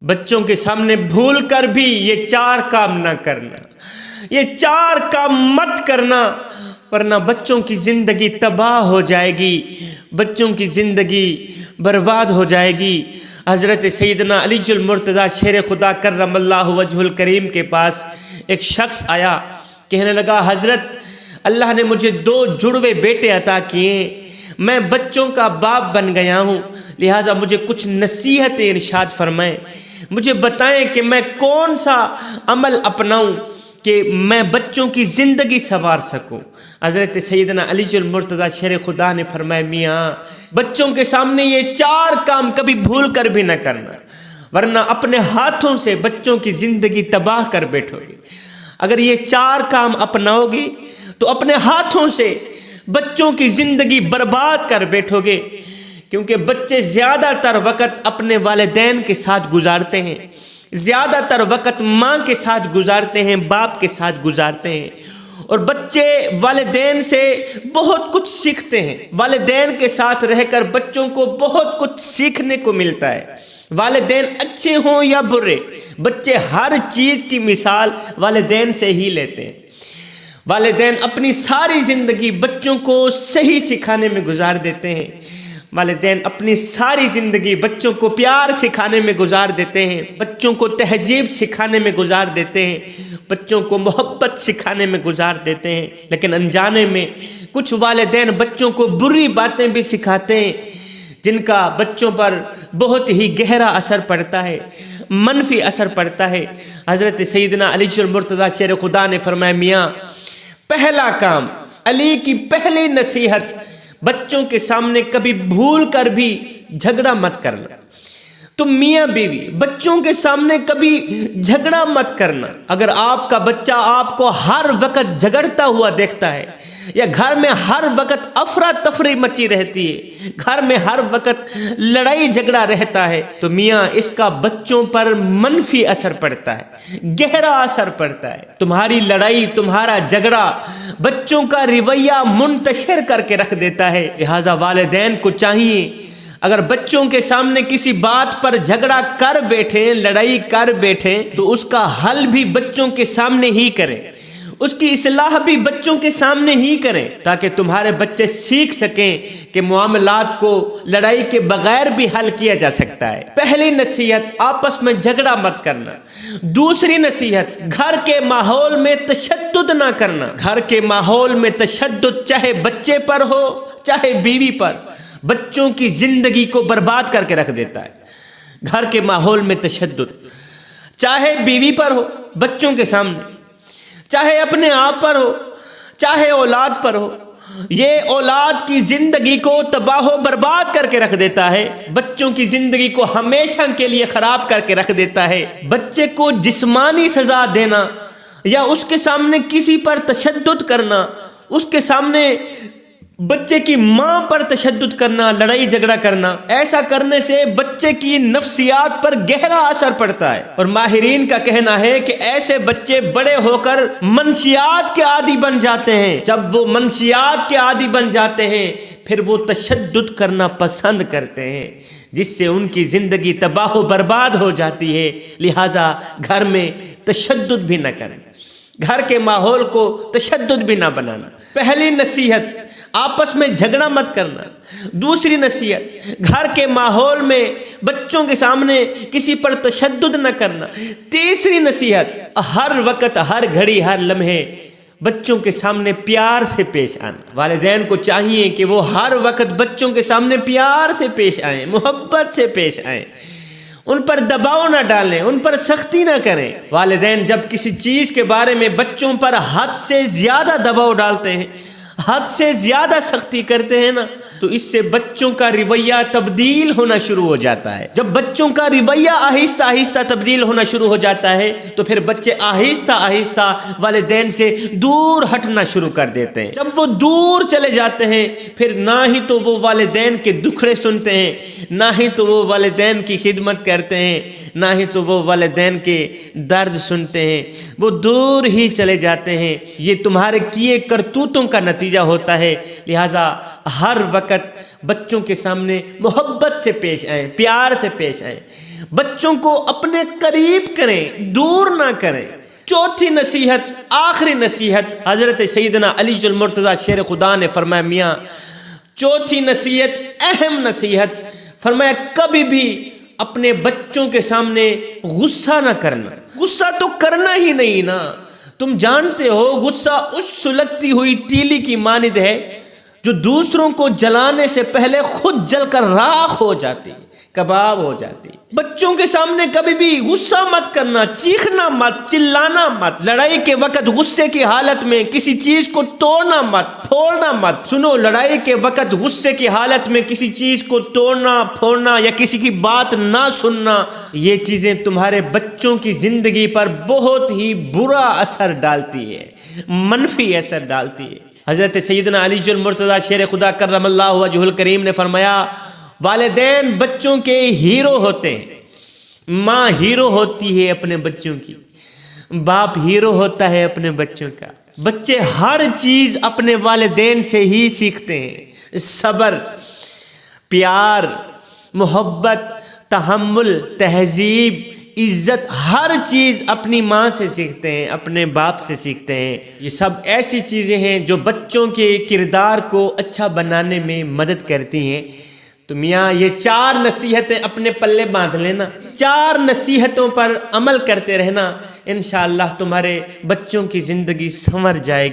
بچوں کے سامنے بھول کر بھی یہ 4 کام نہ کرنا، یہ 4 کام مت کرنا، ورنہ بچوں کی زندگی تباہ ہو جائے گی، بچوں کی زندگی برباد ہو جائے گی۔ حضرت سیدنا علی المرتضیٰ شیر خدا کرم اللہ وجہ الکریم کے پاس ایک شخص آیا، کہنے لگا حضرت اللہ نے مجھے 2 جڑوے بیٹے عطا کیے، میں بچوں کا باپ بن گیا ہوں، لہٰذا مجھے کچھ نصیحتیں ارشاد فرمائیں، مجھے بتائیں کہ میں کون سا عمل اپناؤں کہ میں بچوں کی زندگی سنوار سکوں۔ حضرت سیدنا علی المرتضیٰ شیر خدا نے فرمایا میاں بچوں کے سامنے یہ 4 کام کبھی بھول کر بھی نہ کرنا، ورنہ اپنے ہاتھوں سے بچوں کی زندگی تباہ کر بیٹھو گے۔ اگر یہ 4 کام اپناؤ گی تو اپنے ہاتھوں سے بچوں کی زندگی برباد کر بیٹھو گے، کیونکہ بچے زیادہ تر وقت اپنے والدین کے ساتھ گزارتے ہیں، زیادہ تر وقت ماں کے ساتھ گزارتے ہیں، باپ کے ساتھ گزارتے ہیں، اور بچے والدین سے بہت کچھ سیکھتے ہیں۔ والدین کے ساتھ رہ کر بچوں کو بہت کچھ سیکھنے کو ملتا ہے، والدین اچھے ہوں یا برے، بچے ہر چیز کی مثال والدین سے ہی لیتے ہیں۔ والدین اپنی ساری زندگی بچوں کو صحیح سکھانے میں گزار دیتے ہیں، والدین اپنی ساری زندگی بچوں کو پیار سکھانے میں گزار دیتے ہیں، بچوں کو تہذیب سکھانے میں گزار دیتے ہیں، بچوں کو محبت سکھانے میں گزار دیتے ہیں، لیکن انجانے میں کچھ والدین بچوں کو بری باتیں بھی سکھاتے ہیں، جن کا بچوں پر بہت ہی گہرا اثر پڑتا ہے، منفی اثر پڑتا ہے۔ حضرت سیدنا علی المرتضیٰ شیر خدا نے فرمایا میاں پہلا کام، علی کی پہلی نصیحت، بچوں کے سامنے کبھی بھول کر بھی جھگڑا مت کرنا۔ تم میاں بیوی بچوں کے سامنے کبھی جھگڑا مت کرنا۔ اگر آپ کا بچہ آپ کو ہر وقت جھگڑتا ہوا دیکھتا ہے، یا گھر میں ہر وقت افراتفری مچی رہتی ہے، گھر میں ہر وقت لڑائی جھگڑا رہتا ہے، تو میاں اس کا بچوں پر منفی اثر پڑتا ہے، گہرا اثر پڑتا ہے۔ تمہاری لڑائی، تمہارا جھگڑا بچوں کا رویہ منتشر کر کے رکھ دیتا ہے۔ لہذا والدین کو چاہیے اگر بچوں کے سامنے کسی بات پر جھگڑا کر بیٹھیں، لڑائی کر بیٹھیں، تو اس کا حل بھی بچوں کے سامنے ہی کریں، اس کی اصلاح بھی بچوں کے سامنے ہی کریں، تاکہ تمہارے بچے سیکھ سکیں کہ معاملات کو لڑائی کے بغیر بھی حل کیا جا سکتا ہے۔ پہلی نصیحت آپس میں جھگڑا مت کرنا۔ دوسری نصیحت گھر کے ماحول میں تشدد نہ کرنا۔ گھر کے ماحول میں تشدد چاہے بچے پر ہو چاہے بیوی پر، بچوں کی زندگی کو برباد کر کے رکھ دیتا ہے۔ گھر کے ماحول میں تشدد چاہے بیوی پر ہو، بچوں کے سامنے، چاہے اپنے آپ پر ہو، چاہے اولاد پر ہو، یہ اولاد کی زندگی کو تباہ و برباد کر کے رکھ دیتا ہے، بچوں کی زندگی کو ہمیشہ کے لیے خراب کر کے رکھ دیتا ہے۔ بچے کو جسمانی سزا دینا یا اس کے سامنے کسی پر تشدد کرنا، اس کے سامنے بچے کی ماں پر تشدد کرنا، لڑائی جھگڑا کرنا، ایسا کرنے سے بچے کی نفسیات پر گہرا اثر پڑتا ہے، اور ماہرین کا کہنا ہے کہ ایسے بچے بڑے ہو کر منشیات کے عادی بن جاتے ہیں۔ جب وہ منشیات کے عادی بن جاتے ہیں پھر وہ تشدد کرنا پسند کرتے ہیں، جس سے ان کی زندگی تباہ و برباد ہو جاتی ہے۔ لہٰذا گھر میں تشدد بھی نہ کریں، گھر کے ماحول کو تشدد بھی نہ بنانا۔ پہلی نصیحت آپس میں جھگڑا مت کرنا۔ دوسری نصیحت گھر کے ماحول میں بچوں کے سامنے کسی پر تشدد نہ کرنا۔ تیسری نصیحت ہر وقت، ہر گھڑی، ہر لمحے بچوں کے سامنے پیار سے پیش آنا۔ والدین کو چاہیے کہ وہ ہر وقت بچوں کے سامنے پیار سے پیش آئیں، محبت سے پیش آئیں، ان پر دباؤ نہ ڈالیں، ان پر سختی نہ کریں۔ والدین جب کسی چیز کے بارے میں بچوں پر حد سے زیادہ دباؤ ڈالتے ہیں، حد سے زیادہ سختی کرتے ہیں نا، تو اس سے بچوں کا رویہ تبدیل ہونا شروع ہو جاتا ہے۔ جب بچوں کا رویہ آہستہ آہستہ تبدیل ہونا شروع ہو جاتا ہے تو پھر بچے آہستہ آہستہ والدین سے دور ہٹنا شروع کر دیتے ہیں۔ جب وہ دور چلے جاتے ہیں پھر نہ ہی تو وہ والدین کے دکھڑے سنتے ہیں، نہ ہی تو وہ والدین کی خدمت کرتے ہیں، نہ ہی تو وہ والدین کے درد سنتے ہیں، وہ دور ہی چلے جاتے ہیں۔ یہ تمہارے کیے کرتوتوں کا نتیجہ ہوتا ہے۔ لہٰذا ہر وقت بچوں کے سامنے محبت سے پیش آئیں، پیار سے پیش آئیں۔ بچوں کو اپنے قریب کریں، دور نہ کریں۔ چوتھی نصیحت، آخری نصیحت، حضرت سیدنا علی المرتضیٰ شیر خدا نے فرمایا، میاں چوتھی نصیحت، اہم نصیحت، فرمایا کبھی بھی اپنے بچوں کے سامنے غصہ نہ کرنا۔ غصہ تو کرنا ہی نہیں نا، تم جانتے ہو غصہ اس سلگتی ہوئی تیلی کی مانند ہے جو دوسروں کو جلانے سے پہلے خود جل کر راکھ ہو جاتی، کباب ہو جاتی۔ بچوں کے سامنے کبھی بھی غصہ مت کرنا، چیخنا مت، چلانا مت، لڑائی کے وقت غصے کی حالت میں کسی چیز کو توڑنا مت، پھوڑنا مت۔ سنو، لڑائی کے وقت غصے کی حالت میں کسی چیز کو توڑنا، پھوڑنا یا کسی کی بات نہ سننا، یہ چیزیں تمہارے بچوں کی زندگی پر بہت ہی برا اثر ڈالتی ہے، منفی اثر ڈالتی ہے۔ حضرت سیدنا علی المرتضیٰ شیر خدا کرم اللہ وجہہ الکریم نے فرمایا، والدین بچوں کے ہیرو ہوتے ہیں، ماں ہیرو ہوتی ہے اپنے بچوں کی، باپ ہیرو ہوتا ہے اپنے بچوں کا۔ بچے ہر چیز اپنے والدین سے ہی سیکھتے ہیں، صبر، پیار، محبت، تحمل، تہذیب، عزت، ہر چیز اپنی ماں سے سیکھتے ہیں، اپنے باپ سے سیکھتے ہیں۔ یہ سب ایسی چیزیں ہیں جو بچوں کے کردار کو اچھا بنانے میں مدد کرتی ہیں۔ تو میاں یہ 4 نصیحتیں اپنے پلے باندھ لینا، 4 نصیحتوں پر عمل کرتے رہنا، انشاءاللہ تمہارے بچوں کی زندگی سنور جائے گی۔